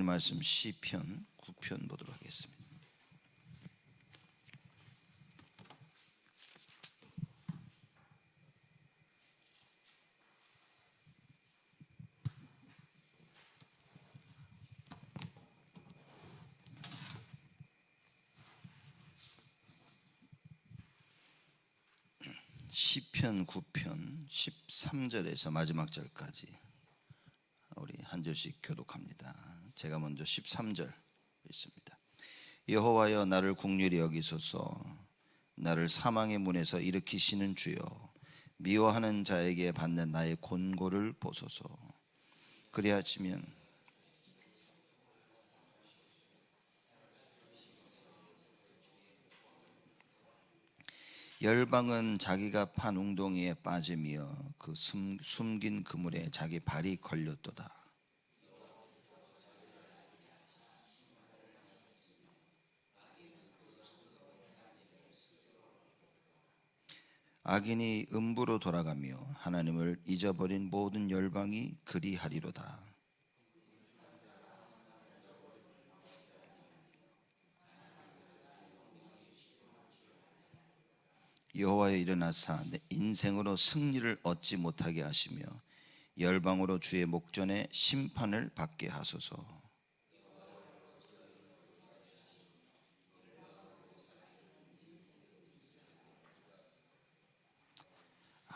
말씀 시편 9편 보도록 하겠습니다. 시편 9편 13절에서 마지막 절까지 우리 한 절씩 교독합니다. 제가 먼저 13절 읽습니다. 여호와여 나를 긍휼히 여기소서. 나를 사망의 문에서 일으키시는 주여, 미워하는 자에게 받는 나의 곤고를 보소서. 그리하시면 열방은 자기가 판 웅덩이에 빠짐이여 그 숨긴 그물에 자기 발이 걸렸도다. 악인이 음부로 돌아가며 하나님을 잊어버린 모든 열방이 그리하리로다. 여호와여 일어나사 내 인생으로 승리를 얻지 못하게 하시며 열방으로 주의 목전에 심판을 받게 하소서.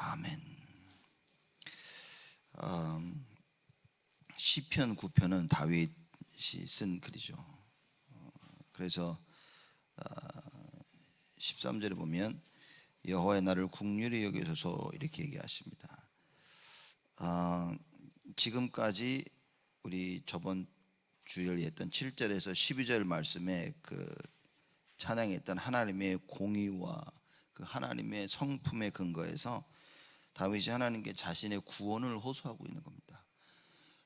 아멘. 시편 9편은 다윗이 쓴 글이죠. 그래서 13절에 보면 여호와의 나를 긍휼히 여기소서 이렇게 얘기하십니다. 지금까지 우리 저번 주일에 했던 7절에서 12절 말씀에 그 찬양했던 하나님의 공의와 그 하나님의 성품에 근거해서 다윗이 하나님께 자신의 구원을 호소하고 있는 겁니다.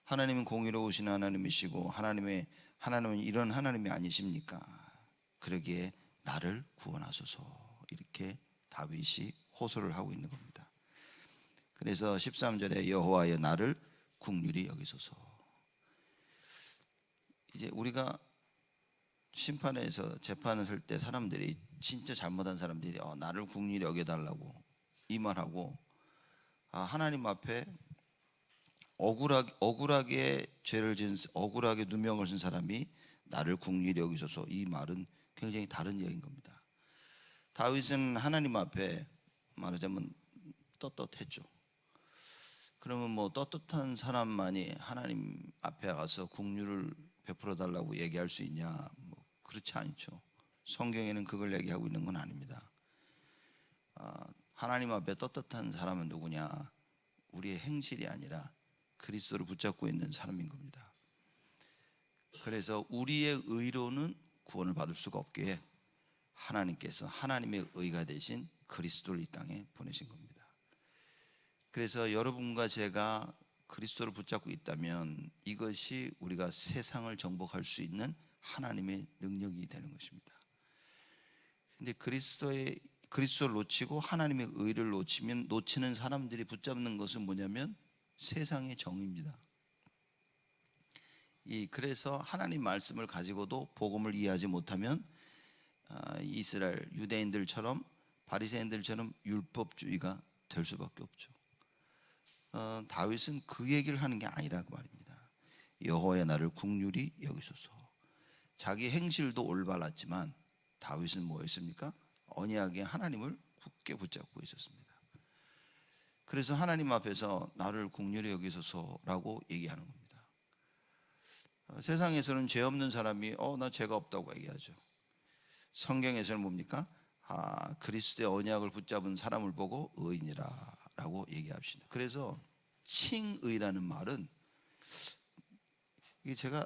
하나님은 공의로우신 하나님이시고 하나님은 이런 하나님이 아니십니까? 그러기에 나를 구원하소서 이렇게 다윗이 호소를 하고 있는 겁니다. 그래서 13절에 여호와여 나를 긍휼히 여기소서. 이제 우리가 심판에서 재판을 할 때 사람들이 진짜 잘못한 사람들이 나를 긍휼히 여겨달라고 이 말하고 하나님 앞에 억울하게 죄를 지은 억울하게 누명을 쓴 사람이 나를 긍휼히 여기소서 이 말은 굉장히 다른 이야기인 겁니다. 다윗은 하나님 앞에 말하자면 떳떳했죠. 그러면 뭐 떳떳한 사람만이 하나님 앞에 가서 긍휼을 베풀어 달라고 얘기할 수 있냐? 뭐 그렇지 않죠. 성경에는 그걸 얘기하고 있는 건 아닙니다. 하나님 앞에 떳떳한 사람은 누구냐? 우리의 행실이 아니라 그리스도를 붙잡고 있는 사람인 겁니다. 그래서 우리의 의로는 구원을 받을 수가 없기에 하나님께서 하나님의 의가 되신 그리스도를 이 땅에 보내신 겁니다. 그래서 여러분과 제가 그리스도를 붙잡고 있다면 이것이 우리가 세상을 정복할 수 있는 하나님의 능력이 되는 것입니다. 근데 그리스도를 놓치고 하나님의 의를 놓치는 사람들이 붙잡는 것은 뭐냐면 세상의 정의입니다. 그래서 하나님 말씀을 가지고도 복음을 이해하지 못하면 이스라엘 유대인들처럼 바리새인들처럼 율법주의가 될 수밖에 없죠. 다윗은 그 얘기를 하는 게 아니라고 말입니다. 여호와의 나를 긍휼히 여기소서. 자기 행실도 올바랐지만 다윗은 뭐였습니까? 언약의 하나님을 굳게 붙잡고 있었습니다. 그래서 하나님 앞에서 나를 긍휼히 여기소서라고 얘기하는 겁니다. 세상에서는 죄 없는 사람이 나 죄가 없다고 얘기하죠. 성경에서는 뭡니까? 그리스도의 언약을 붙잡은 사람을 보고 의인이라 라고 얘기합시다. 그래서 칭의라는 말은 이게 제가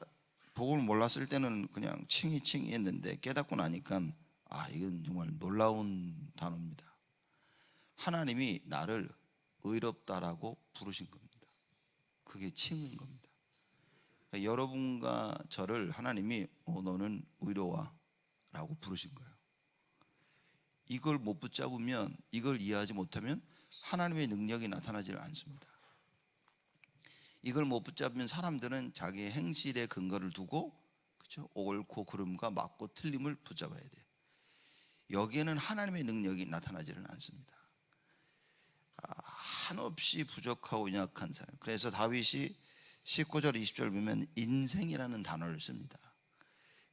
복음을 몰랐을 때는 그냥 칭의 했는데 깨닫고 나니까 이건 정말 놀라운 단어입니다. 하나님이 나를 의롭다라고 부르신 겁니다. 그게 칭의인 겁니다. 그러니까 여러분과 저를 하나님이 너는 의로워 라고 부르신 거예요. 이걸 못 붙잡으면, 이걸 이해하지 못하면 하나님의 능력이 나타나지 않습니다. 이걸 못 붙잡으면 사람들은 자기의 행실에 근거를 두고, 그렇죠? 옳고 그름과 맞고 틀림을 붙잡아야 돼요. 여기에는 하나님의 능력이 나타나지는 않습니다. 한없이 부족하고 연약한 사람. 그래서 다윗이 19절 20절 보면 인생이라는 단어를 씁니다.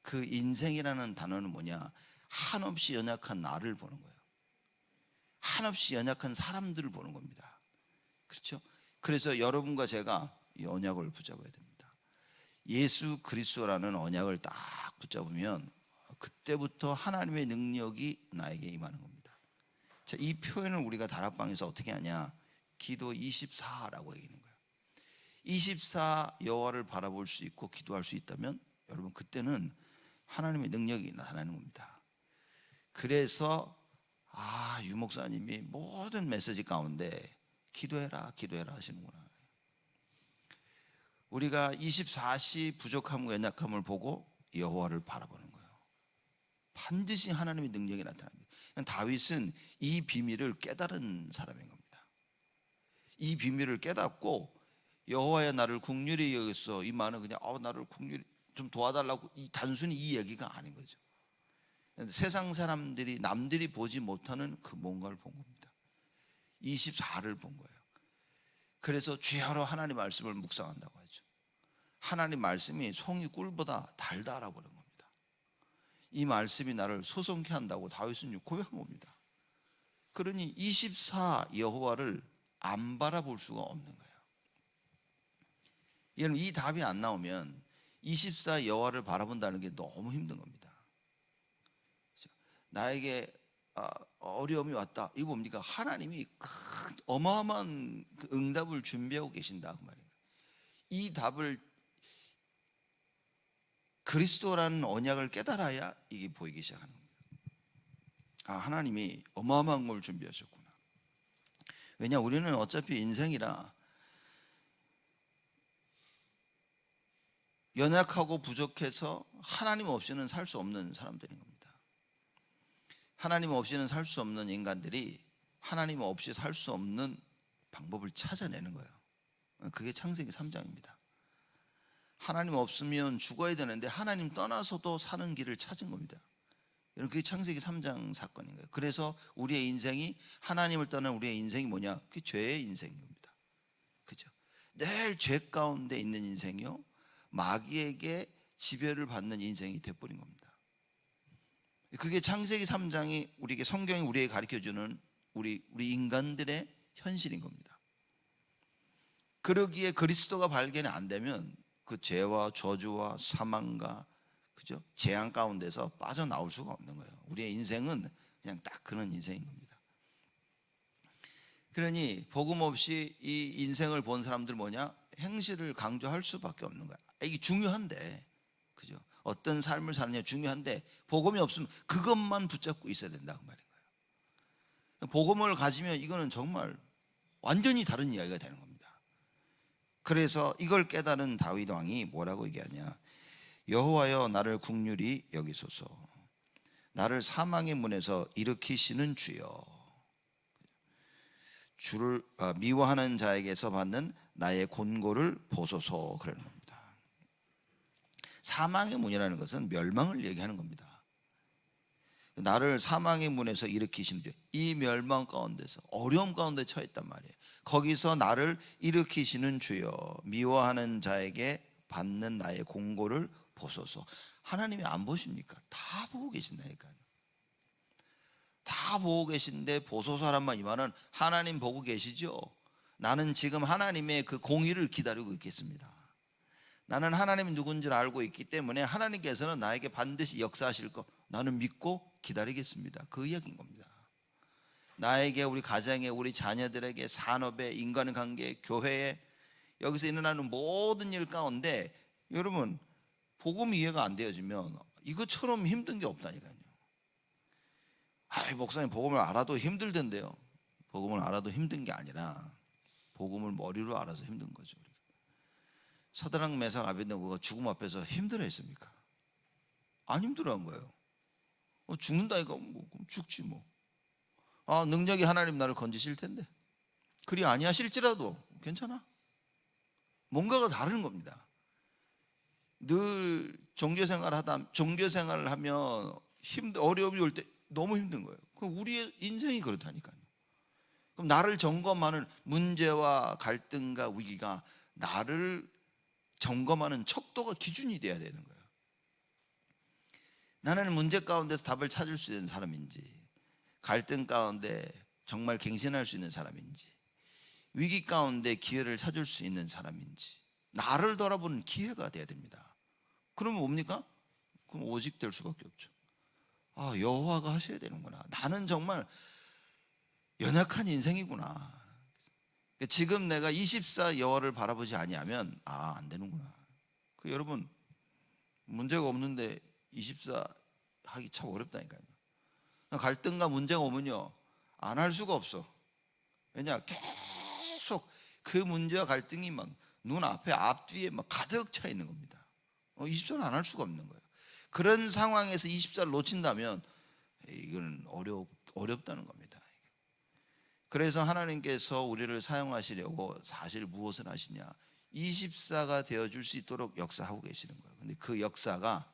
그 인생이라는 단어는 뭐냐? 한없이 연약한 나를 보는 거예요. 한없이 연약한 사람들을 보는 겁니다. 그렇죠? 그래서 여러분과 제가 이 언약을 붙잡아야 됩니다. 예수 그리스도라는 언약을 딱 붙잡으면 그때부터 하나님의 능력이 나에게 임하는 겁니다. 자, 이 표현을 우리가 다락방에서 어떻게 하냐? 기도 24라고 얘기하는 거예요. 24 여호와를 바라볼 수 있고 기도할 수 있다면 여러분 그때는 하나님의 능력이 나타나는 겁니다. 그래서 유 목사님이 모든 메시지 가운데 기도해라 하시는구나. 우리가 24시 부족함과 연약함을 보고 여호와를 바라보는 거예요. 반드시 하나님의 능력이 나타납니다. 다윗은 이 비밀을 깨달은 사람인 겁니다. 이 비밀을 깨닫고 여호와야 나를 긍휼히 여겼어. 이 말은 그냥 나를 긍휼히 좀 도와달라고 단순히 이 얘기가 아닌 거죠. 세상 사람들이 남들이 보지 못하는 그 뭔가를 본 겁니다. 24를 본 거예요. 그래서 죄하러 하나님 말씀을 묵상한다고 하죠. 하나님 말씀이 송이 꿀보다 달다라고 그런 겁니다. 이 말씀이 나를 소송케 한다고 다윗은 고백한 겁니다. 그러니 24 여호와를 안 바라볼 수가 없는 거예요. 여러분 이 답이 안 나오면 24 여호와를 바라본다는 게 너무 힘든 겁니다. 나에게 어려움이 왔다. 이거 뭡니까? 하나님이 큰 어마어마한 응답을 준비하고 계신다 그 말이에요. 이 답을 그리스도라는 언약을 깨달아야 이게 보이기 시작하는 겁니다. 하나님이 어마어마한 걸 준비하셨구나. 왜냐 우리는 어차피 인생이라 연약하고 부족해서 하나님 없이는 살 수 없는 사람들인 겁니다. 하나님 없이는 살 수 없는 인간들이 하나님 없이 살 수 없는 방법을 찾아내는 거예요. 그게 창세기 3장입니다. 하나님 없으면 죽어야 되는데 하나님 떠나서도 사는 길을 찾은 겁니다. 그게 창세기 3장 사건인 거예요. 그래서 우리의 인생이 하나님을 떠난 우리의 인생이 뭐냐? 그게 죄의 인생인 겁니다. 그죠? 늘 죄 가운데 있는 인생이요. 마귀에게 지배를 받는 인생이 돼버린 겁니다. 그게 창세기 3장이 우리에게 성경이 우리에게 가르쳐주는 우리 인간들의 현실인 겁니다. 그러기에 그리스도가 발견이 안 되면 그 죄와 저주와 사망과 그죠? 재앙 가운데서 빠져나올 수가 없는 거예요. 우리의 인생은 그냥 딱 그런 인생인 겁니다. 그러니 복음 없이 이 인생을 본 사람들 뭐냐? 행실을 강조할 수밖에 없는 거야. 이게 중요한데, 그죠? 어떤 삶을 사느냐 중요한데 복음이 없으면 그것만 붙잡고 있어야 된다 그 말인 거예요. 복음을 가지면 이거는 정말 완전히 다른 이야기가 되는 겁니다. 그래서 이걸 깨달은 다윗 왕이 뭐라고 얘기하냐? 여호와여 나를 긍휼히 여기소서. 나를 사망의 문에서 일으키시는 주여. 주를 미워하는 자에게서 받는 나의 곤고를 보소서 그러는 겁니다. 사망의 문이라는 것은 멸망을 얘기하는 겁니다. 나를 사망의 문에서 일으키시는 주여. 이 멸망 가운데서 어려움 가운데 처했단 말이에요. 거기서 나를 일으키시는 주여 미워하는 자에게 받는 나의 공고를 보소서. 하나님이 안 보십니까? 다 보고 계신다니까요. 다 보고 계신데 보소서란 이 말은 하나님 보고 계시죠? 나는 지금 하나님의 그 공의를 기다리고 있겠습니다. 나는 하나님이 누군지를 알고 있기 때문에 하나님께서는 나에게 반드시 역사하실 거 나는 믿고 기다리겠습니다. 그 이야기인 겁니다. 나에게, 우리 가정에, 우리 자녀들에게, 산업에, 인간관계에, 교회에 여기서 일어나는 모든 일 가운데 여러분 복음이 이해가 안 되어지면 이것처럼 힘든 게 없다니까요. 목사님 복음을 알아도 힘들던데요. 복음을 알아도 힘든 게 아니라 복음을 머리로 알아서 힘든 거죠. 사드락 메삭 아벳네고가 죽음 앞에서 힘들어했습니까? 안 힘들어한 거예요. 죽는다니까 뭐 죽지 뭐. 능력이 하나님 나를 건지실 텐데 그리 아니하실지라도 괜찮아. 뭔가가 다른 겁니다. 늘 종교생활을 하면 어려움이 올 때 너무 힘든 거예요. 그럼 우리의 인생이 그렇다니까요. 그럼 나를 점검하는 문제와 갈등과 위기가 나를 점검하는 척도가 기준이 돼야 되는 거예요. 나는 문제 가운데서 답을 찾을 수 있는 사람인지, 갈등 가운데 정말 갱신할 수 있는 사람인지, 위기 가운데 기회를 찾을 수 있는 사람인지, 나를 돌아보는 기회가 돼야 됩니다. 그러면 뭡니까? 그럼 오직 될 수밖에 없죠. 여호와가 하셔야 되는구나. 나는 정말 연약한 인생이구나. 지금 내가 24 여호와를 바라보지 아니하면 안 되는구나. 여러분, 문제가 없는데 24 하기 참 어렵다니까요. 갈등과 문제가 오면요, 안 할 수가 없어. 왜냐, 계속 그 문제와 갈등이 막 눈앞에 앞뒤에 막 가득 차 있는 겁니다. 24를 안 할 수가 없는 거예요. 그런 상황에서 24를 놓친다면 이건 어렵다는 겁니다. 그래서 하나님께서 우리를 사용하시려고 사실 무엇을 하시냐, 24가 되어줄 수 있도록 역사하고 계시는 거예요. 근데 그 역사가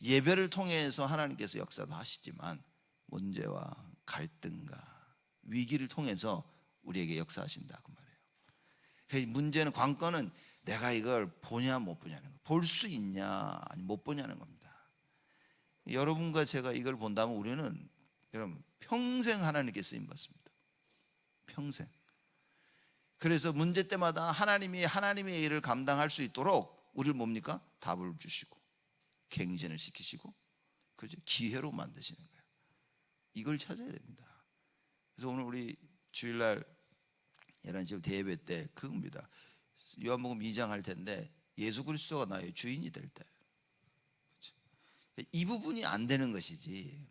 예배를 통해서 하나님께서 역사도 하시지만 문제와 갈등과 위기를 통해서 우리에게 역사하신다 그 말이에요. 문제는, 관건은 내가 이걸 보냐 못 보냐는 거예요. 볼 수 있냐 아니 못 보냐는 겁니다. 여러분과 제가 이걸 본다면 우리는 여러분 평생 하나님께 쓰임 받습니다. 평생. 그래서 문제 때마다 하나님의 일을 감당할 수 있도록 우리를 뭡니까? 답을 주시고 갱신을 시키시고, 그죠? 기회로 만드시는 거예요. 이걸 찾아야 됩니다. 그래서 오늘 우리 주일날 11시 대예배 때 그겁니다. 요한복음 2장 할 텐데 예수 그리스도가 나의 주인이 될 때, 그렇죠? 이 부분이 안 되는 것이지.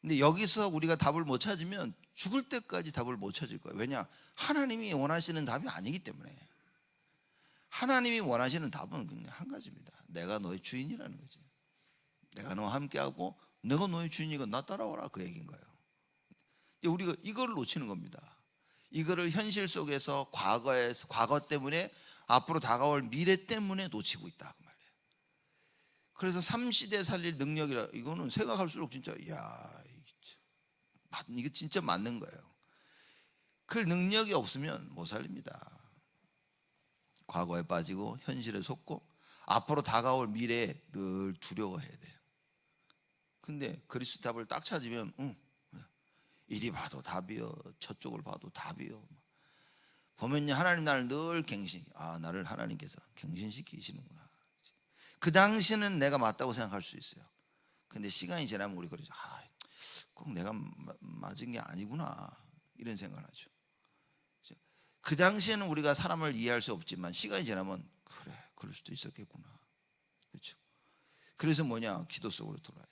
근데 여기서 우리가 답을 못 찾으면 죽을 때까지 답을 못 찾을 거예요. 왜냐? 하나님이 원하시는 답이 아니기 때문에. 하나님이 원하시는 답은 그냥 한 가지입니다. 내가 너의 주인이라는 거지. 내가 너와 함께하고 내가 너의 주인이고 나 따라와라, 그 얘기인 거예요. 우리가 이걸 놓치는 겁니다. 이거를 현실 속에서 과거 때문에, 앞으로 다가올 미래 때문에 놓치고 있다 그 말이에요. 그래서 3시대 살릴 능력이라, 이거는 생각할수록 진짜 이게 진짜 맞는 거예요. 그 능력이 없으면 못 살립니다. 과거에 빠지고 현실에 속고 앞으로 다가올 미래에 늘 두려워해야 돼요. 근데 그리스도 답을 딱 찾으면 이리 봐도 답이요, 저쪽을 봐도 답이요. 보면요, 하나님 나를 늘 나를 하나님께서 갱신시키시는구나. 그 당시는 내가 맞다고 생각할 수 있어요. 근데 시간이 지나면 우리 그러죠. 꼭 내가 맞은 게 아니구나, 이런 생각을 하죠. 그 당시에는 우리가 사람을 이해할 수 없지만 시간이 지나면 그래, 그럴 수도 있었겠구나. 그렇죠? 그래서 기도 속으로 돌아야 돼.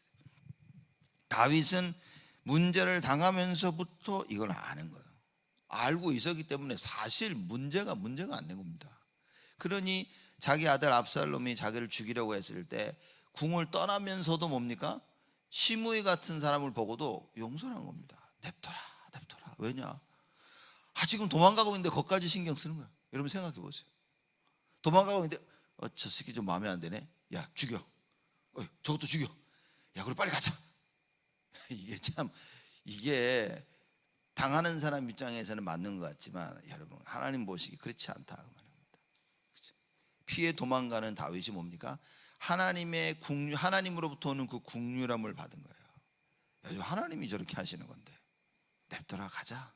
다윗은 문제를 당하면서부터 이걸 아는 거예요. 알고 있었기 때문에 사실 문제가 안 된 겁니다. 그러니 자기 아들 압살롬이 자기를 죽이려고 했을 때 궁을 떠나면서도 뭡니까? 시므이 같은 사람을 보고도 용서를 한 겁니다. 냅둬라. 왜냐? 지금 도망가고 있는데 거기까지 신경 쓰는 거야. 여러분 생각해 보세요. 도망가고 있는데 저 새끼 좀 마음에 안 드네. 야, 죽여. 저것도 죽여. 야, 그럼 빨리 가자. 이게 당하는 사람 입장에서는 맞는 것 같지만 여러분, 하나님 보시기 그렇지 않다 그 말입니다. 피해 도망가는 다윗이 뭡니까? 하나님으로부터 오는 그 국률함을 받은 거예요. 하나님이 저렇게 하시는 건데 냅둬라, 가자.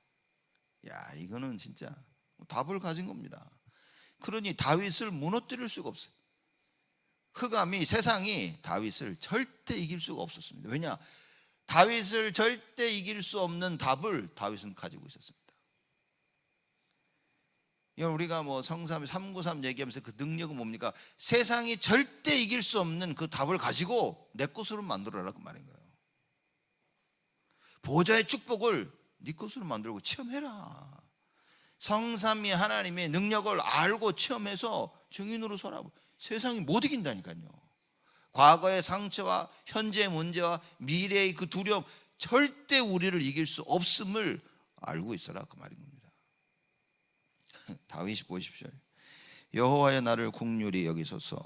이거는 진짜 답을 가진 겁니다. 그러니 다윗을 무너뜨릴 수가 없어요. 흑암이, 세상이 다윗을 절대 이길 수가 없었습니다. 왜냐? 다윗을 절대 이길 수 없는 답을 다윗은 가지고 있었습니다. 우리가 성삼 393 얘기하면서 그 능력은 뭡니까? 세상이 절대 이길 수 없는 그 답을 가지고 내 것으로 만들어라, 그 말인 거예요. 보좌의 축복을 네 것으로 만들고 체험해라. 성삼위 하나님의 능력을 알고 체험해서 증인으로 서라. 세상이 못 이긴다니까요. 과거의 상처와 현재의 문제와 미래의 그 두려움, 절대 우리를 이길 수 없음을 알고 있어라, 그 말인 겁니다. 다윗이 보십시오. 여호와여 나를 긍휼히 여기소서.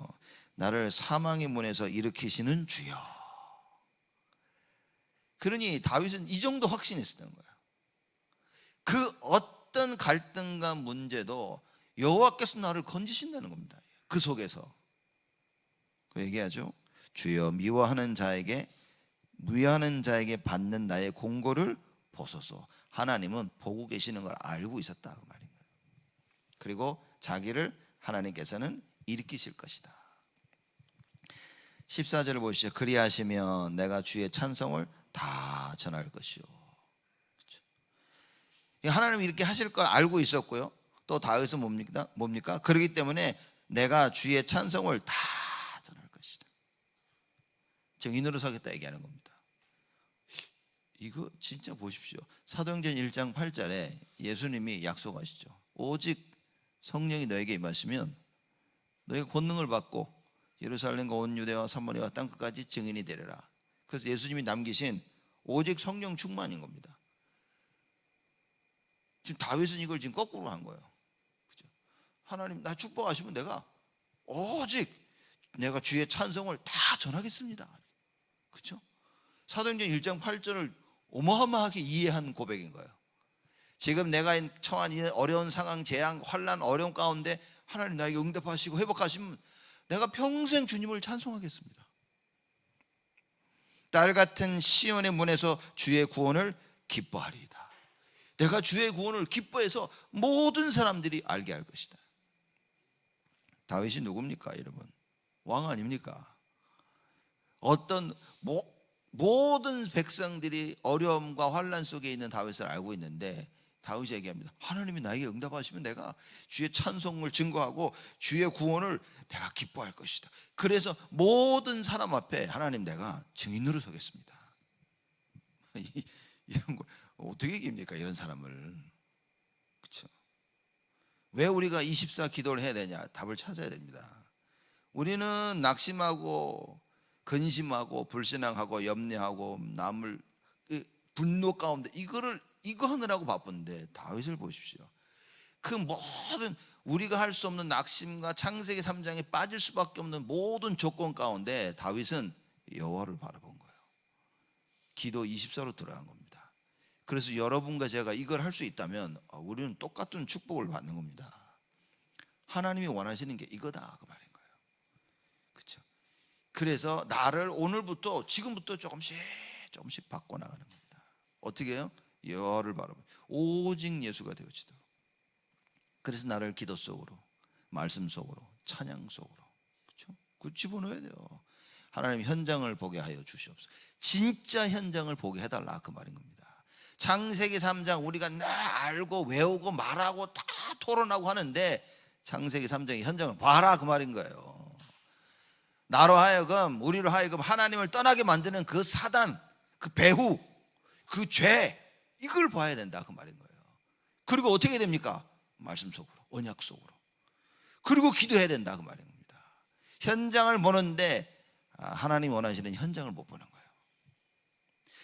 나를 사망의 문에서 일으키시는 주여. 그러니 다윗은 이 정도 확신했었던 거예요. 그 어떤 갈등과 문제도 여호와께서 나를 건지신다는 겁니다. 그 속에서 그 얘기하죠. 주여 미워하는 자에게 받는 나의 공고를 보소서. 하나님은 보고 계시는 걸 알고 있었다 그 말인 거예요. 그리고 자기를 하나님께서는 일으키실 것이다. 14절을 보시죠. 그리하시면 내가 주의 찬송을 다 전할 것이요. 그렇죠? 하나님이 이렇게 하실 걸 알고 있었고요. 또 다윗은 뭡니까? 그렇기 때문에 내가 주의 찬송을 다 전할 것이다. 증인으로 서겠다 얘기하는 겁니다. 이거 진짜 보십시오. 사도행전 1장 8절에 예수님이 약속하시죠. 오직 성령이 너에게 임하시면 너희가 권능을 받고 예루살렘과 온 유대와 사마리아와 땅끝까지 증인이 되리라. 그래서 예수님이 남기신 오직 성령 충만인 겁니다. 지금 다윗은 이걸 지금 거꾸로 한 거예요. 그렇죠? 하나님 나 축복하시면 내가 오직 내가 주의 찬송을 다 전하겠습니다. 그렇죠? 사도행전 1장 8절을 어마어마하게 이해한 고백인 거예요. 지금 내가 처한 이 어려운 상황, 재앙, 환난, 어려움 가운데 하나님 나에게 응답하시고 회복하시면 내가 평생 주님을 찬송하겠습니다. 딸 같은 시온의 문에서 주의 구원을 기뻐하리이다. 내가 주의 구원을 기뻐해서 모든 사람들이 알게 할 것이다. 다윗이 누굽니까 여러분? 왕 아닙니까? 어떤 모든 백성들이 어려움과 환난 속에 있는 다윗을 알고 있는데 다윗이 얘기합니다. 하나님이 나에게 응답하시면 내가 주의 찬송을 증거하고 주의 구원을 내가 기뻐할 것이다. 그래서 모든 사람 앞에 하나님 내가 증인으로 서겠습니다. 이런 걸 어떻게 이깁니까 이런 사람을? 그렇죠? 왜 우리가 24 기도를 해야 되냐? 답을 찾아야 됩니다. 우리는 낙심하고 근심하고 불신앙하고 염려하고 남을 분노 가운데 이거 하느라고 바쁜데 다윗을 보십시오. 그 모든 우리가 할 수 없는 낙심과 창세기 3장에 빠질 수밖에 없는 모든 조건 가운데 다윗은 여호와를 바라본 거예요. 기도 24로 들어간 겁니다. 그래서 여러분과 제가 이걸 할 수 있다면 우리는 똑같은 축복을 받는 겁니다. 하나님이 원하시는 게 이거다 그 말인 거예요. 그렇죠? 그래서 나를 오늘부터 지금부터 조금씩 바꿔나가는 겁니다. 어떻게 해요? 여호와를 바라보고 오직 예수가 되어지도록. 그래서 나를 기도 속으로, 말씀 속으로, 찬양 속으로, 그렇죠? 그 집어넣어야 돼요. 하나님 현장을 보게 하여 주시옵소서. 진짜 현장을 보게 해달라 그 말인 겁니다. 창세기 3장 우리가 나 알고 외우고 말하고 다 토론하고 하는데 창세기 3장의 현장을 봐라 그 말인 거예요. 나로 하여금 우리로 하여금 하나님을 떠나게 만드는 그 사단, 그 배후, 그 죄 이걸 봐야 된다 그 말인 거예요. 그리고 어떻게 됩니까? 말씀 속으로, 언약 속으로. 그리고 기도해야 된다 그 말인 겁니다. 현장을 보는데 하나님이 원하시는 현장을 못 보는 거예요.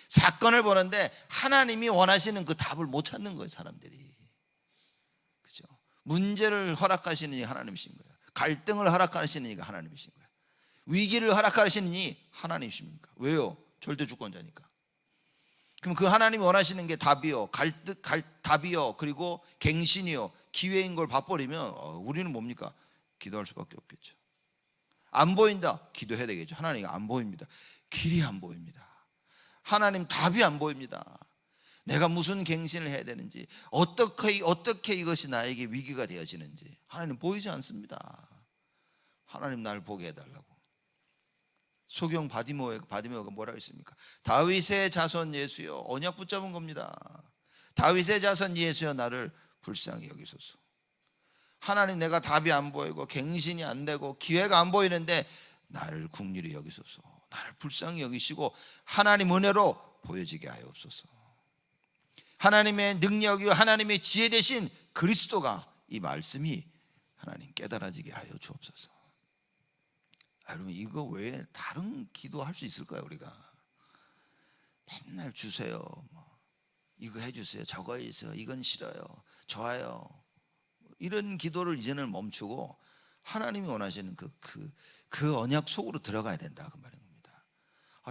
사건을 보는데 하나님이 원하시는 그 답을 못 찾는 거예요 사람들이. 그렇죠? 문제를 허락하시는 이 하나님이신 거예요. 갈등을 허락하시는 이가 하나님이신 거예요. 위기를 허락하시는 이 하나님이십니까? 왜요? 절대 주권자니까. 그럼 그 하나님이 원하시는 게 답이요, 답이요, 그리고 갱신이요, 기회인 걸 봐버리면 우리는 뭡니까? 기도할 수밖에 없겠죠. 안 보인다, 기도해야 되겠죠. 하나님 안 보입니다. 길이 안 보입니다. 하나님 답이 안 보입니다. 내가 무슨 갱신을 해야 되는지, 어떻게 이것이 나에게 위기가 되어지는지 하나님 보이지 않습니다. 하나님 나를 보게 해달라고. 소경 바디메오가 뭐라고 했습니까? 다윗의 자손 예수여, 언약 붙잡은 겁니다. 다윗의 자손 예수여, 나를 불쌍히 여기소서. 하나님 내가 답이 안 보이고 갱신이 안 되고 기회가 안 보이는데 나를 긍휼히 여기소서. 나를 불쌍히 여기시고 하나님 은혜로 보여지게 하옵소서. 하나님의 능력이요 하나님의 지혜 되신 그리스도가, 이 말씀이 하나님 깨달아지게 하여 주옵소서. 여러분 이거 외에 다른 기도할 수 있을까요? 우리가 맨날 주세요, 이거 해주세요, 저거 해주세요, 이건 싫어요, 좋아요, 이런 기도를 이제는 멈추고 하나님이 원하시는 그 언약 속으로 들어가야 된다 그 말인 겁니다.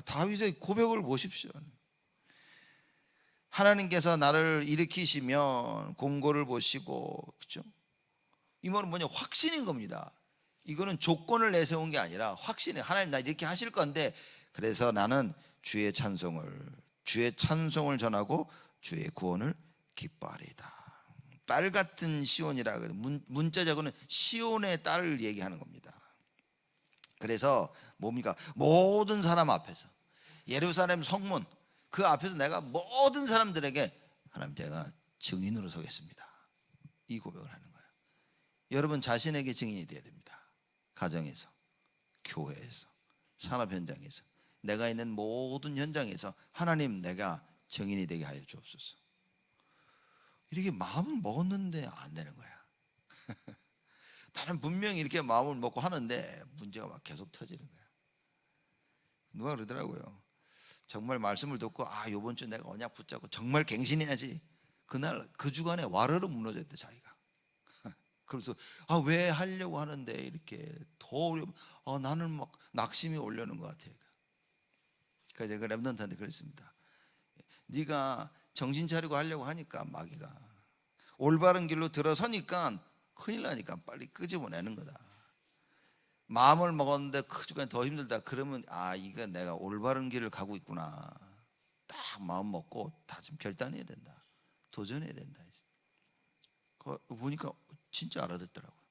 다윗의 고백을 보십시오. 하나님께서 나를 일으키시면 공고를 보시고, 그렇죠? 이 말은 뭐냐? 확신인 겁니다. 이거는 조건을 내세운 게 아니라 확신이, 하나님 나 이렇게 하실 건데, 그래서 나는 주의 찬송을 전하고 주의 구원을 기뻐하리이다. 딸 같은 시온이라, 문자적으로는 시온의 딸을 얘기하는 겁니다. 그래서 뭡니까? 모든 사람 앞에서, 예루살렘 성문 그 앞에서 내가 모든 사람들에게 하나님 제가 증인으로 서겠습니다, 이 고백을 하는 거예요. 여러분 자신에게 증인이 되어야 됩니다. 가정에서, 교회에서, 산업 현장에서, 내가 있는 모든 현장에서 하나님 내가 증인이 되게 하여 주옵소서. 이렇게 마음을 먹었는데 안 되는 거야. 나는 분명히 이렇게 마음을 먹고 하는데 문제가 막 계속 터지는 거야. 누가 그러더라고요. 정말 말씀을 듣고 이번 주 내가 언약 붙잡고 정말 갱신해야지. 그날 그 주간에 와르르 무너졌대 자기가. 그래서 왜 하려고 하는데 이렇게 더 어려워. 나는 막 낙심이 올려는 것 같아. 그래서 제가 랩런트한테 그랬습니다. 네가 정신 차리고 하려고 하니까 마귀가 올바른 길로 들어서니까 큰일 나니까 빨리 끄집어내는 거다. 마음을 먹었는데 그 주간 더 힘들다 그러면 이거 내가 올바른 길을 가고 있구나. 딱 마음 먹고 다짐 결단해야 된다. 도전해야 된다. 보니까 진짜 알아듣더라고요.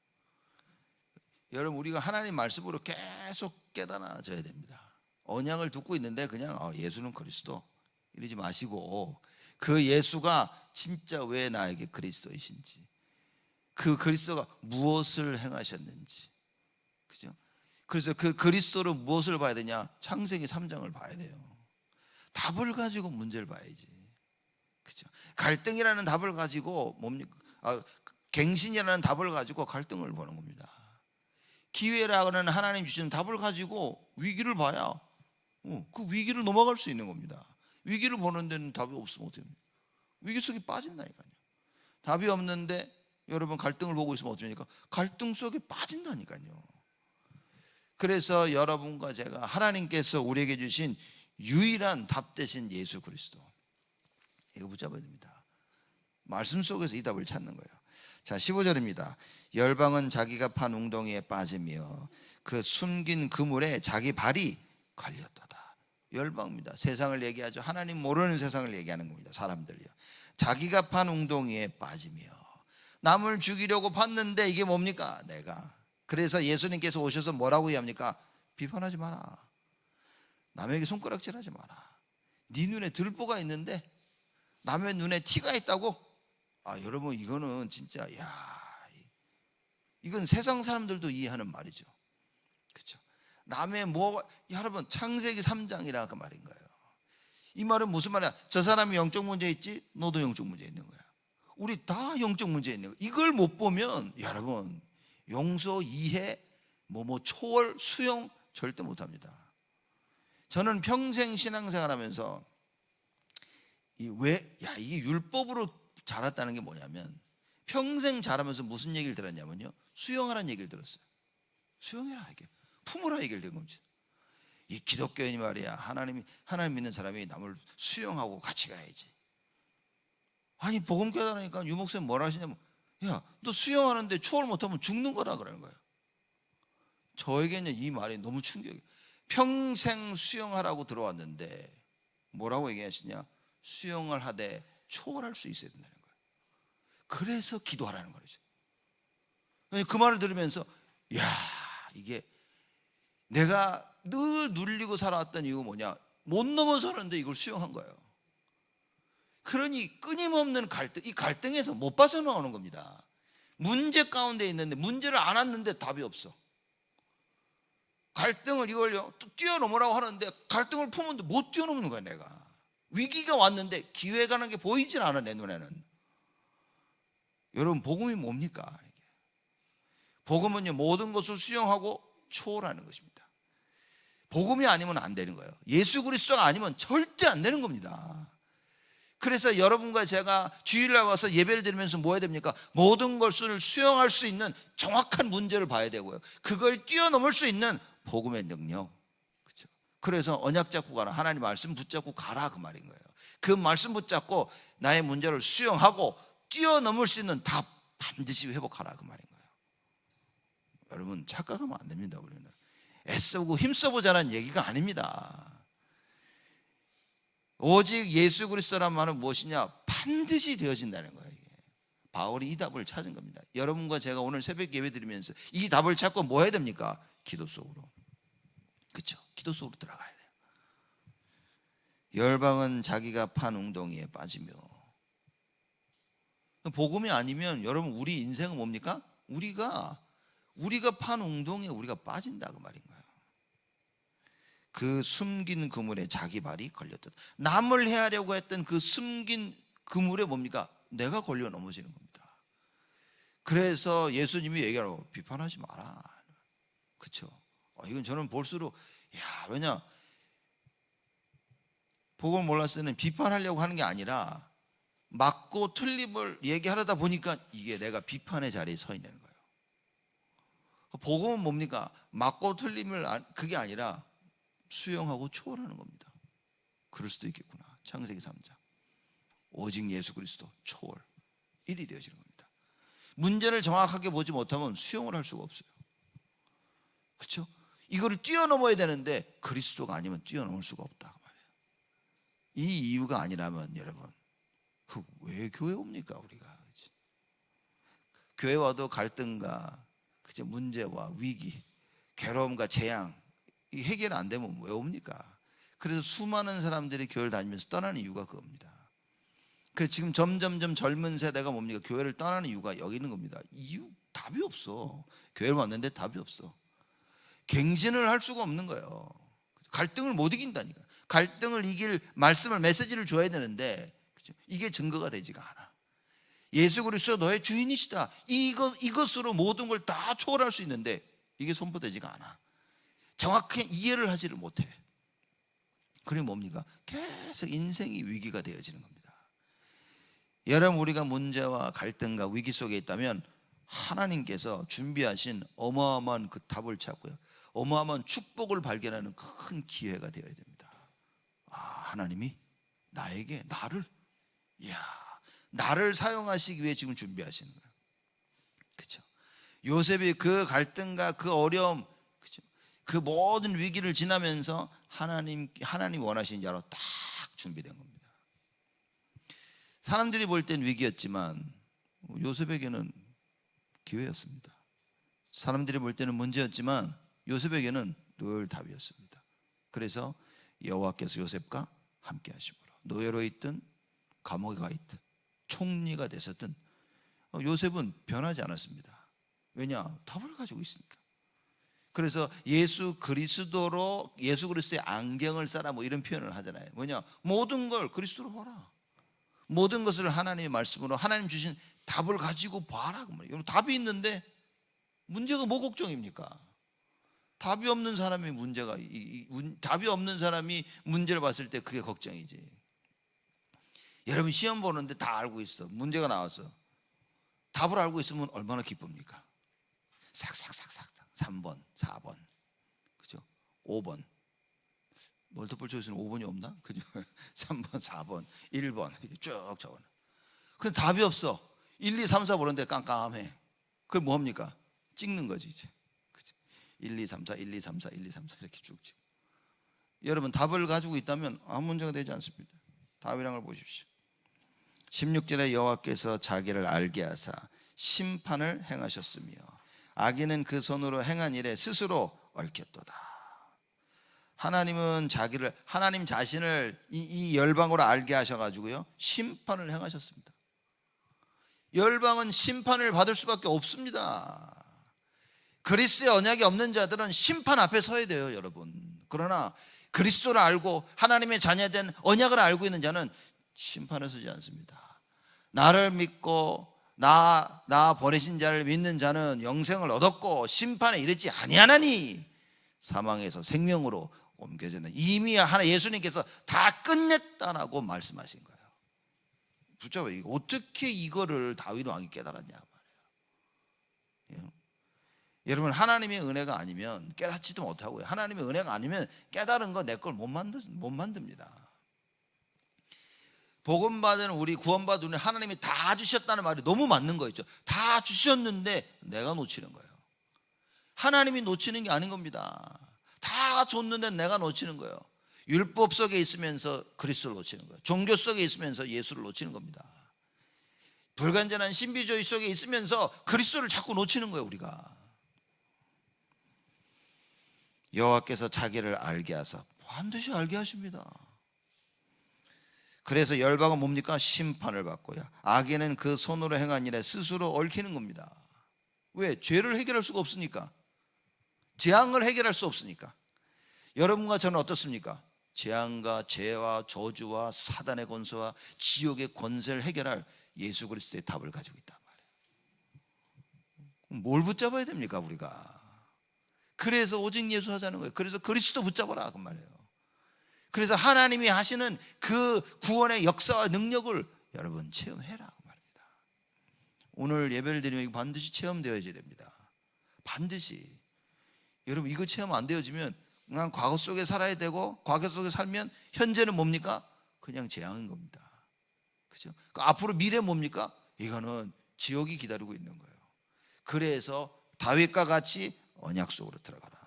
여러분 우리가 하나님 말씀으로 계속 깨달아져야 됩니다. 언약을 듣고 있는데 그냥 예수는 그리스도 이러지 마시고, 그 예수가 진짜 왜 나에게 그리스도이신지, 그 그리스도가 무엇을 행하셨는지, 그죠? 그래서 그 그리스도로 무엇을 봐야 되냐? 창세기 3장을 봐야 돼요. 답을 가지고 문제를 봐야지, 그죠? 갈등이라는 답을 가지고 뭡니까? 갱신이라는 답을 가지고 갈등을 보는 겁니다. 기회라는 하나님 주시는 답을 가지고 위기를 봐야 그 위기를 넘어갈 수 있는 겁니다. 위기를 보는 데는 답이 없으면 어떻게 합니까? 위기 속에 빠진다니까요. 답이 없는데 여러분 갈등을 보고 있으면 어떻게 합니까? 갈등 속에 빠진다니까요. 그래서 여러분과 제가 하나님께서 우리에게 주신 유일한 답 대신 예수 그리스도, 이거 붙잡아야 됩니다. 말씀 속에서 이 답을 찾는 거예요. 자, 15절입니다. 열방은 자기가 판 웅덩이에 빠지며 그 숨긴 그물에 자기 발이 걸렸도다. 열방입니다. 세상을 얘기하죠. 하나님 모르는 세상을 얘기하는 겁니다. 사람들이요. 자기가 판 웅덩이에 빠지며, 남을 죽이려고 팠는데 이게 뭡니까? 내가. 그래서 예수님께서 오셔서 뭐라고 얘기합니까? 비판하지 마라. 남에게 손가락질하지 마라. 네 눈에 들보가 있는데 남의 눈에 티가 있다고? 여러분 이거는 진짜 이건 세상 사람들도 이해하는 말이죠. 그렇죠? 남의 여러분 창세기 3장이라 그 말인 거예요. 이 말은 무슨 말이야? 저 사람이 영적 문제 있지, 너도 영적 문제 있는 거야. 우리 다 영적 문제 있는 거야. 이걸 못 보면 여러분 용서, 이해, 초월, 수용 절대 못 합니다. 저는 평생 신앙생활하면서 이게 율법으로 자랐다는 게 뭐냐면, 평생 자라면서 무슨 얘기를 들었냐면요, 수용하라는 얘기를 들었어요. 수용해라, 이게 품으라 얘기를 들은 겁니다. 이 기독교인이 말이야, 하나님 믿는 사람이 남을 수용하고 같이 가야지. 아니 복음 깨달으니까 유목사님 뭐라 하시냐면, 너 수용하는데 초월 못하면 죽는 거라 그러는 거예요. 저에게는 이 말이 너무 충격이에요. 평생 수용하라고 들어왔는데 뭐라고 얘기하시냐? 수용을 하되 초월할 수 있어야 된다는 거예요. 그래서 기도하라는 거죠. 그 말을 들으면서 이게 내가 늘 눌리고 살아왔던 이유가 뭐냐? 못 넘어서는데 이걸 수용한 거예요. 그러니 끊임없는 갈등, 이 갈등에서 못 빠져나오는 겁니다. 문제 가운데 있는데 문제를 안 왔는데 답이 없어. 갈등을 이걸요 또 뛰어넘으라고 하는데 갈등을 품었는데 못 뛰어넘는 거야. 내가 위기가 왔는데 기회가 라는 게 보이질 않아, 내 눈에는. 여러분 복음이 뭡니까? 복음은요 모든 것을 수용하고 초월하는 것입니다. 복음이 아니면 안 되는 거예요. 예수 그리스도가 아니면 절대 안 되는 겁니다. 그래서 여러분과 제가 주일날 와서 예배를 드리면서 뭐 해야 됩니까? 모든 것을 수용할 수 있는 정확한 문제를 봐야 되고요, 그걸 뛰어넘을 수 있는 복음의 능력. 그렇죠? 그래서 언약 잡고 가라, 하나님 말씀 붙잡고 가라, 그 말인 거예요. 그 말씀 붙잡고 나의 문제를 수용하고 뛰어넘을 수 있는 답 반드시 회복하라, 그 말인 거예요. 여러분, 착각하면 안 됩니다. 우리는 애써보고 힘써보자는 얘기가 아닙니다. 오직 예수 그리스도란 말은 무엇이냐? 반드시 되어진다는 거예요. 바울이 이 답을 찾은 겁니다. 여러분과 제가 오늘 새벽 예배 드리면서 이 답을 찾고 뭐 해야 됩니까? 기도 속으로. 그렇죠? 기도 속으로 들어가야 돼요. 열방은 자기가 판 웅덩이에 빠지며. 복음이 아니면 여러분, 우리 인생은 뭡니까? 우리가 판 웅덩이에 우리가 빠진다, 그 말인 거예요. 그 숨긴 그물에 자기 발이 걸렸다. 남을 해하려고 했던 그 숨긴 그물에 뭡니까? 내가 걸려 넘어지는 겁니다. 그래서 예수님이 얘기하라고, 비판하지 마라. 그렇죠? 이건 저는 볼수록 왜냐, 복음 몰랐을 때는 비판하려고 하는 게 아니라 맞고 틀림을 얘기하려다 보니까 이게 내가 비판의 자리에 서 있는 거예요. 복음은 뭡니까? 맞고 틀림을 그게 아니라 수용하고 초월하는 겁니다. 그럴 수도 있겠구나. 창세기 3장. 오직 예수 그리스도 초월, 일이 되어지는 겁니다. 문제를 정확하게 보지 못하면 수용을 할 수가 없어요. 그렇죠? 이거를 뛰어넘어야 되는데 그리스도가 아니면 뛰어넘을 수가 없다, 말이에요. 이 이유가 아니라면 여러분, 왜 교회 옵니까? 우리가 교회 와도 갈등과 문제와 위기, 괴로움과 재앙, 이 해결 안 되면 왜 옵니까? 그래서 수많은 사람들이 교회를 다니면서 떠나는 이유가 그겁니다. 그래서 지금 점점점 젊은 세대가 뭡니까? 교회를 떠나는 이유가 여기 있는 겁니다. 답이 없어. 교회를 왔는데 답이 없어. 갱신을 할 수가 없는 거예요. 갈등을 못 이긴다니까. 갈등을 이길 말씀을, 메시지를 줘야 되는데 이게 증거가 되지가 않아. 예수 그리스도 너의 주인이시다, 이것으로 모든 걸 다 초월할 수 있는데 이게 선포되지가 않아. 정확히 이해를 하지를 못해. 그게 뭡니까? 계속 인생이 위기가 되어지는 겁니다. 여러분, 우리가 문제와 갈등과 위기 속에 있다면 하나님께서 준비하신 어마어마한 그 답을 찾고요, 어마어마한 축복을 발견하는 큰 기회가 되어야 됩니다. 하나님이 나를 사용하시기 위해 지금 준비하시는 거예요. 그렇죠? 요셉이 그 갈등과 그 어려움, 그렇죠? 그 모든 위기를 지나면서 하나님이 원하시는 자로 딱 준비된 겁니다. 사람들이 볼 땐 위기였지만 요셉에게는 기회였습니다. 사람들이 볼 때는 문제였지만 요셉에게는 늘 답이었습니다. 그래서 여호와께서 요셉과 함께 하시므로 노예로 있든 감옥에 가 있든 총리가 됐었든 요셉은 변하지 않았습니다. 왜냐? 답을 가지고 있으니까. 그래서 예수 그리스도의 안경을 써라, 이런 표현을 하잖아요. 뭐냐? 모든 걸 그리스도로 봐라. 모든 것을 하나님의 말씀으로, 하나님 주신 답을 가지고 봐라. 여러분, 답이 있는데 문제가 뭐 걱정입니까? 답이 없는 사람이 답이 없는 사람이 문제를 봤을 때 그게 걱정이지. 여러분, 시험 보는데 다 알고 있어. 문제가 나왔어. 답을 알고 있으면 얼마나 기쁩니까? 싹싹싹싹 3번, 4번, 그죠? 5번. 멀티플 초이스는 5번이 없나? 그죠? 3번, 4번, 1번 쭉 적어놔. 근데 답이 없어. 1, 2, 3, 4 보는데 깜깜해. 그걸 뭐 합니까? 찍는 거지 이제. 그죠? 1, 2, 3, 4, 1, 2, 3, 4, 1, 2, 3, 4 이렇게 쭉 찍어. 여러분, 답을 가지고 있다면 아무 문제가 되지 않습니다. 답이란 걸 보십시오. 16절에 여호와께서 자기를 알게 하사 심판을 행하셨으며 악인은 그 손으로 행한 일에 스스로 얽혔도다. 하나님은 하나님 자신을 이 열방으로 알게 하셔가지고요, 심판을 행하셨습니다. 열방은 심판을 받을 수밖에 없습니다. 그리스도의 언약이 없는 자들은 심판 앞에 서야 돼요, 여러분. 그러나 그리스도를 알고 하나님의 자녀된 언약을 알고 있는 자는 심판에 서지 않습니다. 나를 믿고 나 버리신 자를 믿는 자는 영생을 얻었고 심판에 이르지 아니하나니 사망에서 생명으로 옮겨졌는, 이미 예수님께서 다 끝냈다라고 말씀하신 거예요. 붙잡아. 이거 어떻게 이거를 다윗 왕이 깨달았냐 말이에요. 예? 여러분, 하나님의 은혜가 아니면 깨닫지도 못하고요. 하나님의 은혜가 아니면 깨달은 거 내 걸 못 만듭니다. 복음 받은 우리, 구원받은 우리, 하나님이 다 주셨다는 말이 너무 맞는 거 있죠. 다 주셨는데 내가 놓치는 거예요. 하나님이 놓치는 게 아닌 겁니다. 다 줬는데 내가 놓치는 거예요. 율법 속에 있으면서 그리스도를 놓치는 거예요. 종교 속에 있으면서 예수를 놓치는 겁니다. 불완전한 신비주의 속에 있으면서 그리스도를 자꾸 놓치는 거예요. 우리가 여호와께서 자기를 알게 하사, 반드시 알게 하십니다. 그래서 열방은 뭡니까? 심판을 받고요, 악인은 그 손으로 행한 일에 스스로 얽히는 겁니다. 왜? 죄를 해결할 수가 없으니까. 재앙을 해결할 수 없으니까. 여러분과 저는 어떻습니까? 재앙과 죄와 저주와 사단의 권세와 지옥의 권세를 해결할 예수 그리스도의 답을 가지고 있단 말이에요. 뭘 붙잡아야 됩니까 우리가? 그래서 오직 예수 하자는 거예요. 그래서 그리스도 붙잡아라 그 말이에요. 그래서 하나님이 하시는 그 구원의 역사와 능력을 여러분 체험해라 그 말입니다. 오늘 예배를 드리면 이거 반드시 체험되어야 됩니다. 반드시. 여러분, 이거 체험 안 되어지면 그냥 과거 속에 살아야 되고, 과거 속에 살면 현재는 뭡니까? 그냥 재앙인 겁니다. 그죠? 앞으로 미래 뭡니까? 이거는 지옥이 기다리고 있는 거예요. 그래서 다윗과 같이 언약 속으로 들어가라.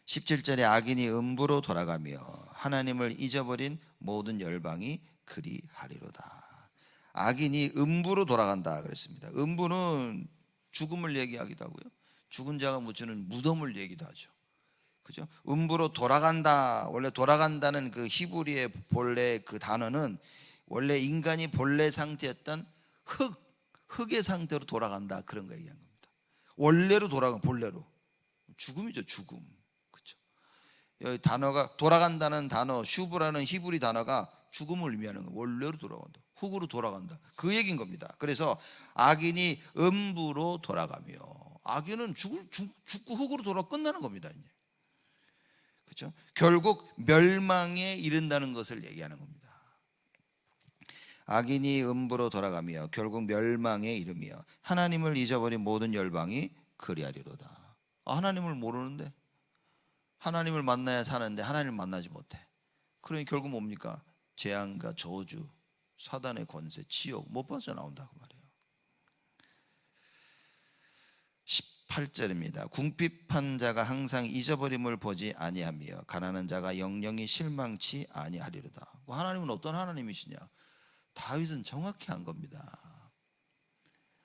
17절에 악인이 음부로 돌아가며 하나님을 잊어버린 모든 열방이 그리하리로다. 악인이 음부로 돌아간다 그랬습니다. 음부는 죽음을 얘기하기도 하고요, 죽은 자가 묻히는 무덤을 얘기도 하죠. 그죠? 음부로 돌아간다. 원래 돌아간다는 그 히브리의 본래 그 단어는 원래 인간이 본래 상태였던 흙의 상태로 돌아간다, 그런 거 얘기한 겁니다. 원래로 돌아간, 본래로. 죽음이죠, 죽음. 그렇죠? 여기 단어가, 돌아간다는 단어, 슈브라는 히브리 단어가 죽음을 의미하는 거예요. 원래로 돌아간다, 흙으로 돌아간다, 그 얘기인 겁니다. 그래서 악인이 음부로 돌아가며, 악인은 죽고 흙으로 돌아 끝나는 겁니다. 이제. 그렇죠? 결국 멸망에 이른다는 것을 얘기하는 겁니다. 악인이 음부로 돌아가며 결국 멸망에 이르며 하나님을 잊어버린 모든 열방이 그리하리로다. 하나님을 모르는데, 하나님을 만나야 사는데 하나님을 만나지 못해. 그러니 결국 뭡니까? 재앙과 저주, 사단의 권세, 지옥 못 빠져나온다 그 말이에요. 18절입니다. 궁핍한 자가 항상 잊어버림을 보지 아니하며 가난한 자가 영영이 실망치 아니하리로다. 하나님은 어떤 하나님이시냐? 다윗은 정확히 한 겁니다.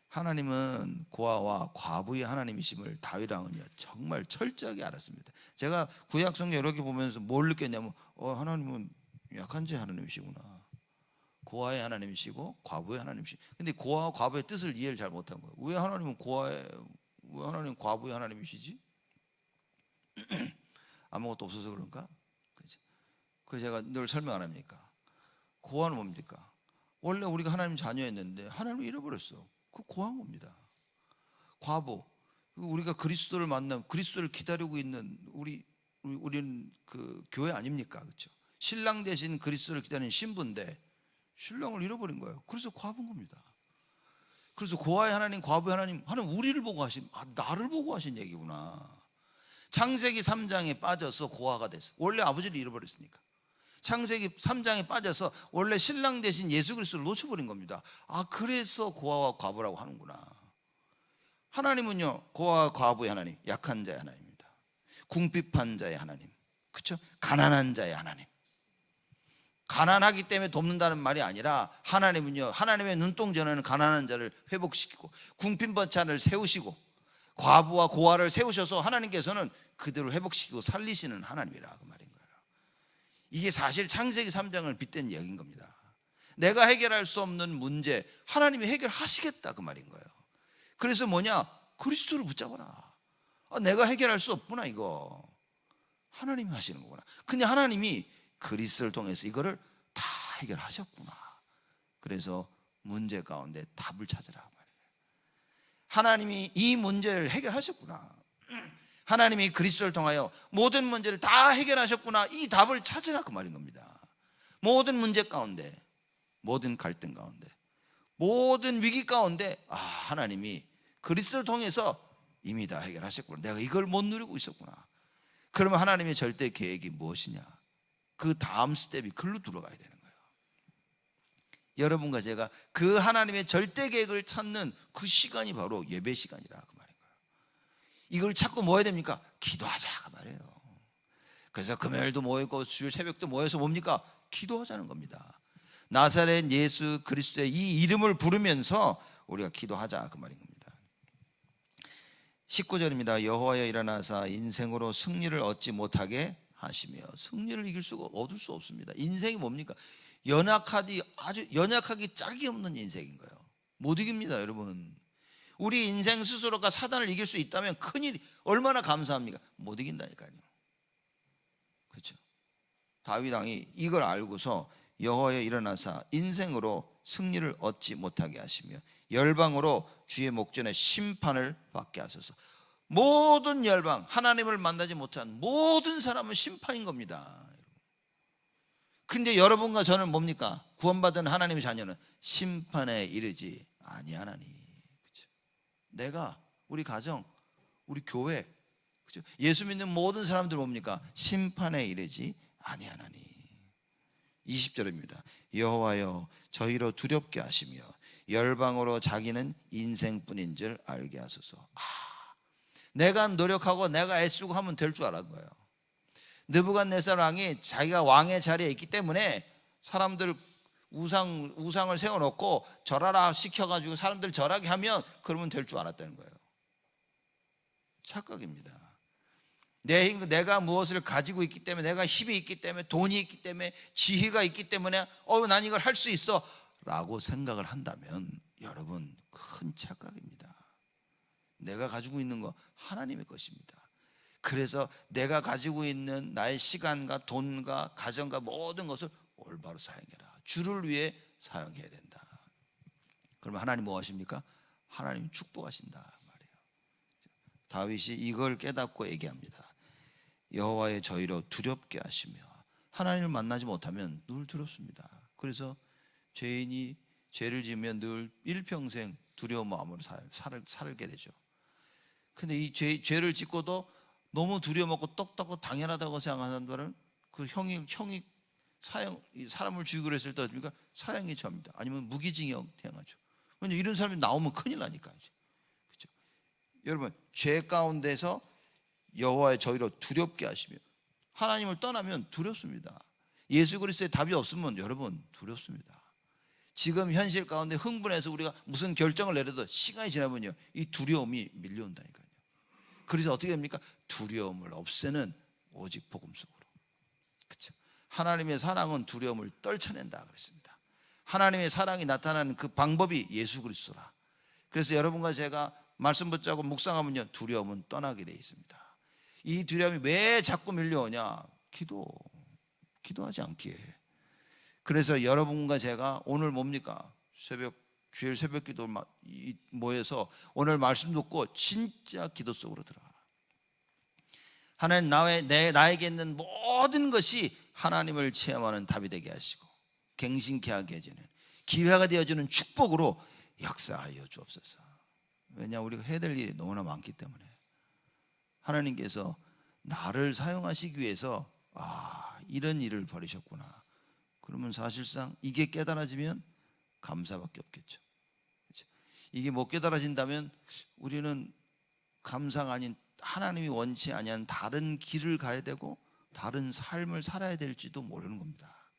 하나님은 고아와 과부의 하나님이심을 다윗 왕은요 정말 철저하게 알았습니다. 제가 구약 성경 이렇게 보면서 뭘 느꼈냐면, 하나님은 약한 자 하나님이시구나. 고아의 하나님이시고 과부의 하나님이시고. 근데 고아와 과부의 뜻을 이해를 잘 못한 거예요. 왜 하나님은 왜 하나님 과부의 하나님이시지? 아무것도 없어서 그런가? 그래서 제가 늘 설명 안 합니까? 고아는 뭡니까? 원래 우리가 하나님 자녀였는데 하나님을 잃어버렸어. 그 고아인 겁니다. 과부, 우리가 그리스도를 만나면 그리스도를 기다리고 있는 우리는 그 교회 아닙니까? 그렇죠? 신랑 대신 그리스도를 기다리는 신부인데 신랑을 잃어버린 거예요. 그래서 과부인 겁니다. 그래서 고아의 하나님, 과부의 하나님, 우리를 보고 하신, 나를 보고 하신 얘기구나. 창세기 3장에 빠져서 고아가 됐어. 원래 아버지를 잃어버렸으니까. 창세기 3장에 빠져서 원래 신랑 대신 예수 그리스도를 놓쳐버린 겁니다. 그래서 고아와 과부라고 하는구나. 하나님은요, 고아와 과부의 하나님, 약한 자의 하나님입니다. 궁핍한 자의 하나님, 그렇죠? 가난한 자의 하나님. 가난하기 때문에 돕는다는 말이 아니라, 하나님은요, 하나님의 눈동자는 가난한 자를 회복시키고 궁핍한 자를 세우시고 과부와 고아를 세우셔서 하나님께서는 그들을 회복시키고 살리시는 하나님이라 그 말인 거예요. 이게 사실 창세기 3장을 빗댄 이야기인 겁니다. 내가 해결할 수 없는 문제 하나님이 해결하시겠다 그 말인 거예요. 그래서 뭐냐? 그리스도를 붙잡아라. 내가 해결할 수 없구나, 이거 하나님이 하시는 거구나. 근데 하나님이 그리스도를 통해서 이거를 다 해결하셨구나. 그래서 문제 가운데 답을 찾으라 말이에요. 하나님이 이 문제를 해결하셨구나. 하나님이 그리스도를 통하여 모든 문제를 다 해결하셨구나. 이 답을 찾으라 그 말인 겁니다. 모든 문제 가운데 모든 갈등 가운데, 모든 위기 가운데 하나님이 그리스도를 통해서 이미 다 해결하셨구나. 내가 이걸 못 누리고 있었구나. 그러면 하나님의 절대 계획이 무엇이냐? 그 다음 스텝이 글로 들어가야 되는 거예요. 여러분과 제가 그 하나님의 절대 계획을 찾는 그 시간이 바로 예배 시간이라 그 말인 거예요. 이걸 찾고 뭐 해야 됩니까? 기도하자 그 말이에요. 그래서 금요일도 모이고 주일 새벽도 모여서 뭡니까? 기도하자는 겁니다. 나사렛 예수 그리스도의 이 이름을 부르면서 우리가 기도하자 그 말인 겁니다. 19절입니다. 여호와여 일어나사 인생으로 승리를 얻지 못하게 하시며. 승리를 이길 수가 얻을 수 없습니다. 인생이 뭡니까? 아주 연약하기 짝이 없는 인생인 거예요. 못 이깁니다, 여러분. 우리 인생 스스로가 사단을 이길 수 있다면 큰일이 얼마나 감사합니까? 못 이긴다니까요. 그렇죠? 다윗 왕이 이걸 알고서 여호와여 일어나사 인생으로 승리를 얻지 못하게 하시며 열방으로 주의 목전에 심판을 받게 하소서. 모든 열방, 하나님을 만나지 못한 모든 사람은 심판인 겁니다. 근데 여러분과 저는 뭡니까? 구원받은 하나님의 자녀는 심판에 이르지 아니하나니. 그렇죠? 내가, 우리 가정, 우리 교회, 그렇죠? 예수 믿는 모든 사람들 뭡니까? 심판에 이르지 아니하나니. 20절입니다. 여호와여 저희로 두렵게 하시며 열방으로 자기는 인생뿐인 줄 알게 하소서. 내가 노력하고 내가 애쓰고 하면 될 줄 알았는 거예요. 느부갓네살 왕이 자기가 왕의 자리에 있기 때문에 사람들 우상을 세워놓고 절하라 시켜가지고 사람들 절하게 하면 그러면 될 줄 알았다는 거예요. 착각입니다. 내가 무엇을 가지고 있기 때문에, 내가 힘이 있기 때문에, 돈이 있기 때문에, 지혜가 있기 때문에 난 이걸 할 수 있어 라고 생각을 한다면 여러분 큰 착각입니다. 내가 가지고 있는 거 하나님의 것입니다. 그래서 내가 가지고 있는 나의 시간과 돈과 가정과 모든 것을 올바로 사용해라. 주를 위해 사용해야 된다. 그러면 하나님 뭐 하십니까? 하나님 축복하신다 말이에요. 다윗이 이걸 깨닫고 얘기합니다. 여호와의 저희로 두렵게 하시며. 하나님을 만나지 못하면 늘 두렵습니다. 그래서 죄인이 죄를 지으면 늘 일평생 두려운 마음으로 살게 되죠. 근데 이 죄를 짓고도 너무 두려워먹고 똑똑하고 당연하다고 생각하는 사람들은 그 형이 사람을 죽이기로 했을 때 어떻습니까? 사형이 처합니다. 아니면 무기징역 행하죠. 왜냐하면 이런 사람이 나오면 큰일 나니까. 그렇죠? 여러분, 죄 가운데서 여호와의 저희로 두렵게 하시며. 하나님을 떠나면 두렵습니다. 예수 그리스도의 답이 없으면 여러분 두렵습니다. 지금 현실 가운데 흥분해서 우리가 무슨 결정을 내려도 시간이 지나면요 이 두려움이 밀려온다니까요. 그래서 어떻게 됩니까? 두려움을 없애는 오직 복음 속으로. 그렇죠? 하나님의 사랑은 두려움을 떨쳐낸다 그랬습니다. 하나님의 사랑이 나타나는 그 방법이 예수 그리스도라. 그래서 여러분과 제가 말씀 붙잡고 묵상하면요 두려움은 떠나게 돼 있습니다. 이 두려움이 왜 자꾸 밀려오냐? 기도하지 않기에. 그래서 여러분과 제가 오늘 뭡니까? 주일 새벽 기도 모여서 오늘 말씀 듣고 진짜 기도 속으로 들어가라. 하나님 나에게 있는 모든 것이 하나님을 체험하는 답이 되게 하시고 갱신케 하게 해주는 기회가 되어주는 축복으로 역사하여 주옵소서. 왜냐 우리가 해야 될 일이 너무나 많기 때문에 하나님께서 나를 사용하시기 위해서 이런 일을 벌이셨구나. 그러면 사실상 이게 깨달아지면 감사밖에 없겠죠. 그렇죠? 이게 못 깨달아진다면 우리는 감사가 아닌 하나님이 원치 아니한 다른 길을 가야 되고 다른 삶을 살아야 될지도 모르는 겁니다.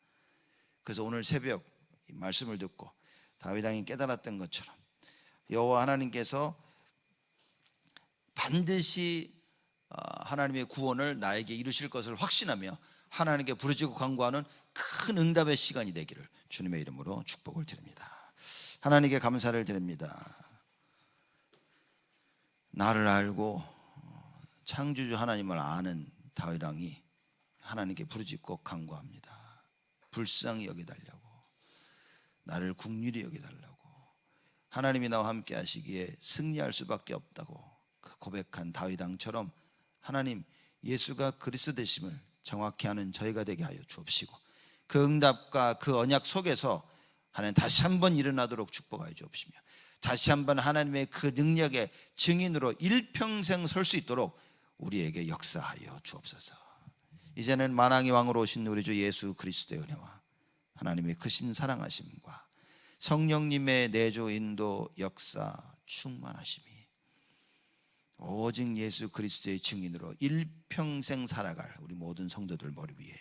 그래서 오늘 새벽 이 말씀을 듣고 다윗 왕이 깨달았던 것처럼 여호와 하나님께서 반드시 하나님의 구원을 나에게 이루실 것을 확신하며 하나님께 부르짖고 간구하는 큰 응답의 시간이 되기를 주님의 이름으로 축복을 드립니다. 하나님께 감사를 드립니다. 나를 알고 창조주 하나님을 아는 다윗 왕이 하나님께 부르짖고 간구합니다. 불쌍히 여겨달라고, 나를 긍휼히 여겨달라고, 하나님이 나와 함께 하시기에 승리할 수밖에 없다고 고백한 다윗 왕처럼 하나님 예수가 그리스도 되심을 정확히 아는 저희가 되게 하여 주옵시고 그 응답과 그 언약 속에서 하나님 다시 한번 일어나도록 축복하여 주옵시며 다시 한번 하나님의 그 능력의 증인으로 일평생 설 수 있도록 우리에게 역사하여 주옵소서. 이제는 만왕의 왕으로 오신 우리 주 예수 그리스도의 은혜와 하나님의 크신 사랑하심과 성령님의 내주 인도 역사 충만하심이 오직 예수 그리스도의 증인으로 일평생 살아갈 우리 모든 성도들 머리 위에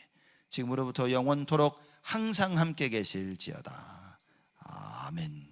지금으로부터 영원토록 항상 함께 계실지어다. 아멘.